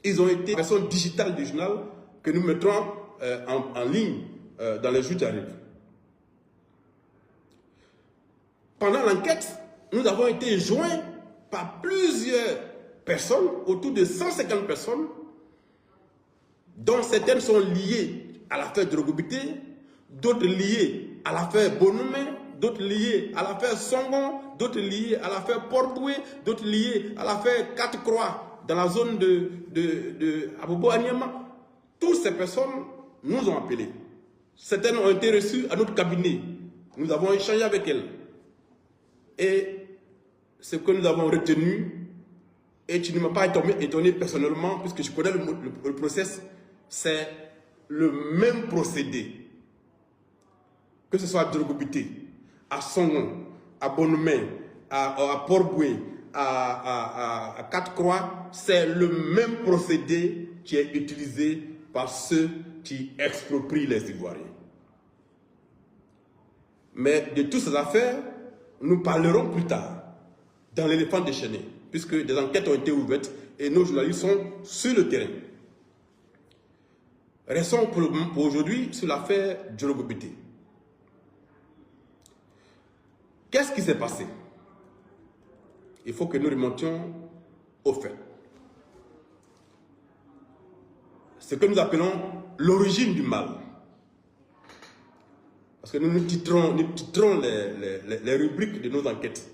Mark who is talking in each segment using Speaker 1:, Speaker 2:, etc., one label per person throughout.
Speaker 1: Ils ont été en version digitale du journal que nous mettrons en ligne dans les jours qui arrivent. Pendant l'enquête, nous avons été joints par plusieurs personnes, autour de 150 personnes, dont certaines sont liées à l'affaire Drogobité, d'autres liées à l'affaire Bonumé, d'autres liées à l'affaire Songon, d'autres liées à l'affaire Port-Boué, d'autres liées à l'affaire Quatre-Croix dans la zone de Abobo Anyama. Toutes ces personnes nous ont appelés. Certaines ont été reçues à notre cabinet. Nous avons échangé avec elles. Et ce que nous avons retenu, et tu ne m'as pas étonné personnellement, puisque je connais le process, c'est le même procédé. Que ce soit à Drogobité, à Songon, à Bonumé, à Port-Boué, à Quatre-Croix, c'est le même procédé qui est utilisé par ceux qui exproprient les Ivoiriens. Mais de toutes ces affaires, nous parlerons plus tard, dans l'éléphant déchaîné, puisque des enquêtes ont été ouvertes et nos journalistes sont sur le terrain. Restons pour aujourd'hui sur l'affaire Drogobité. Qu'est-ce qui s'est passé? Il faut que nous remontions au fait. Ce que nous appelons l'origine du mal. Parce que nous titrons les rubriques de nos enquêtes.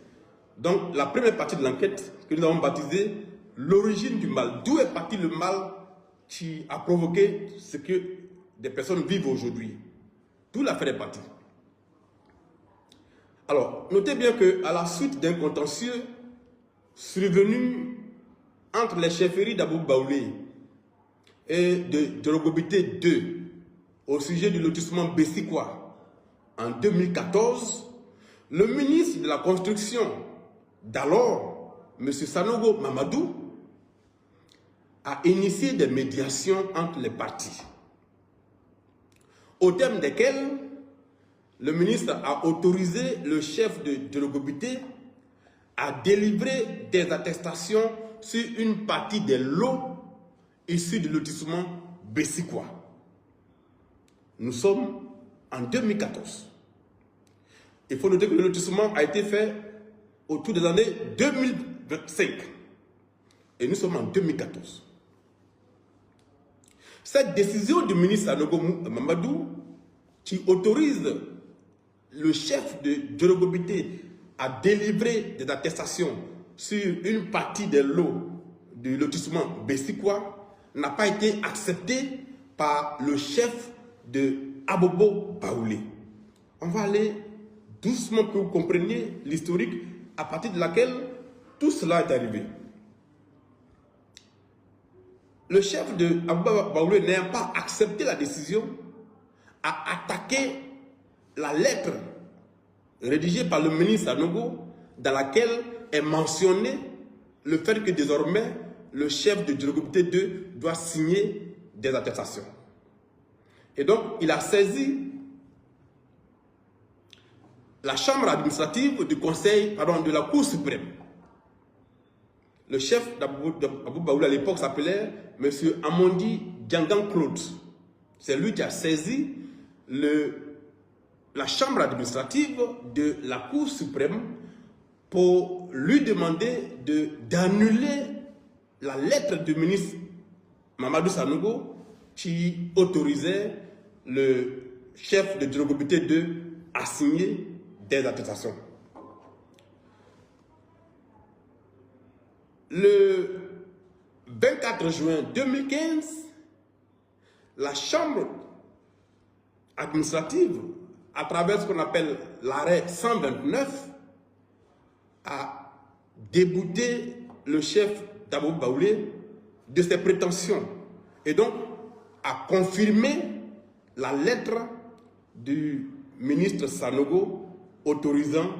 Speaker 1: Donc, la première partie de l'enquête que nous avons baptisée l'origine du mal. D'où est parti le mal qui a provoqué ce que des personnes vivent aujourd'hui? D'où l'affaire est partie. Alors, notez bien qu'à la suite d'un contentieux survenu entre les chefferies d'Abou Baoulé et de Drogobité 2 au sujet du lotissement Bessikwa en 2014, le ministre de la Construction d'alors, M. Sanogo Mamadou, a initié des médiations entre les parties, au terme desquelles le ministre a autorisé le chef de Drogobité à délivrer des attestations sur une partie des lots issus du lotissement Bessikwa. Nous sommes en 2014. Il faut noter que le lotissement a été fait autour des années 2025. Et nous sommes en 2014. Cette décision du ministre Sanogo Mamadou, qui autorise le chef de Drogobité à délivrer des attestations sur une partie des lots du lotissement Bessikwa, n'a pas été acceptée par le chef de Abobo Baoulé. On va aller doucement pour que vous compreniez l'historique à partir de laquelle tout cela est arrivé. Le chef de Abobo Baoulé n'ayant pas accepté la décision, a attaqué la lettre rédigée par le ministre Sanogo, dans laquelle est mentionné le fait que désormais le chef de Drogobité 2 doit signer des attestations. Et donc il a saisi la chambre administrative du conseil, de la Cour suprême. Le chef d'Abou Baoulé à l'époque s'appelait M. Amondi Diangan Claude. C'est lui qui a saisi la chambre administrative de la Cour suprême pour lui demander d'annuler la lettre du ministre Mamadou Sanogo qui autorisait le chef de Drogobité 2 à signer des attestations. Le 24 juin 2015, la chambre administrative, à travers ce qu'on appelle l'arrêt 129, a débouté le chef d'Abou Baoulé de ses prétentions et donc a confirmé la lettre du ministre Sanogo autorisant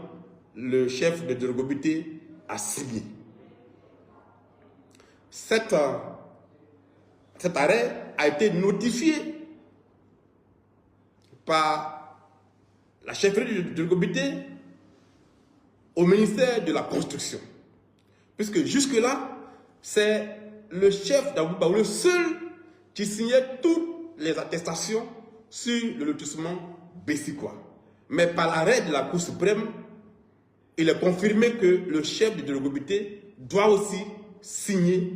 Speaker 1: le chef de Drogobité à signer. Cet arrêt a été notifié par la chefferie de Drogobité au ministère de la Construction. Puisque jusque-là, c'est le chef d'Abou Baoulé seul qui signait toutes les attestations sur le lotissement Bessikwa. Mais par l'arrêt de la Cour suprême, il est confirmé que le chef de Djorogobité doit aussi signer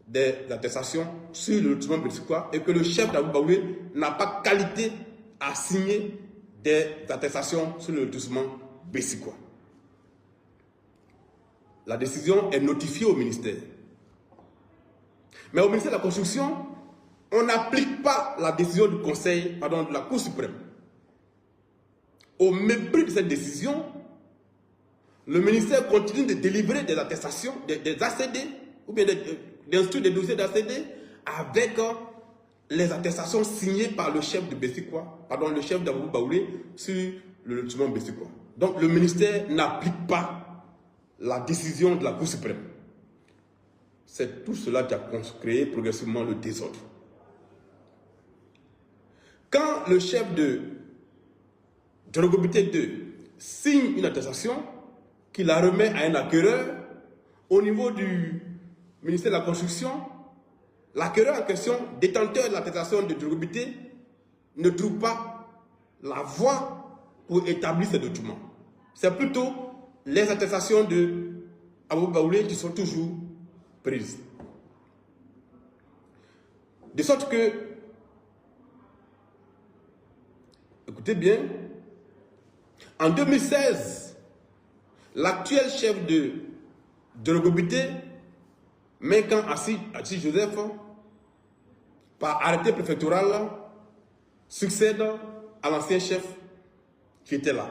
Speaker 1: des attestations sur le lotissement Bessikwa et que le chef d'Abou Baoulé n'a pas qualité à signer des attestations sur le lotissement Bessikwa. La décision est notifiée au ministère. Mais au ministère de la Construction, on n'applique pas la décision du Conseil, pardon, de la Cour suprême. Au mépris de cette décision, le ministère continue de délivrer des attestations, des ACD, ou bien d'instruire des dossiers d'ACD avec les attestations signées par le chef de Bessikwa, pardon, le chef d'Abou Baoulé sur le lotissement Bessikwa. Donc le ministère n'applique pas la décision de la Cour suprême. C'est tout cela qui a créé progressivement le désordre. Quand le chef de Djorogobité 2 signe une attestation, qu'il la remet à un acquéreur, au niveau du ministère de la Construction, l'acquéreur en question, détenteur de l'attestation de Djorogobité, ne trouve pas la voie pour établir ces documents. C'est plutôt les attestations de Abou Baoulé qui sont toujours prises. De sorte que, écoutez bien, en 2016, l'actuel chef de Djorogobité, Menkan Assis Joseph, par arrêté préfectoral, succède à l'ancien chef qui était là.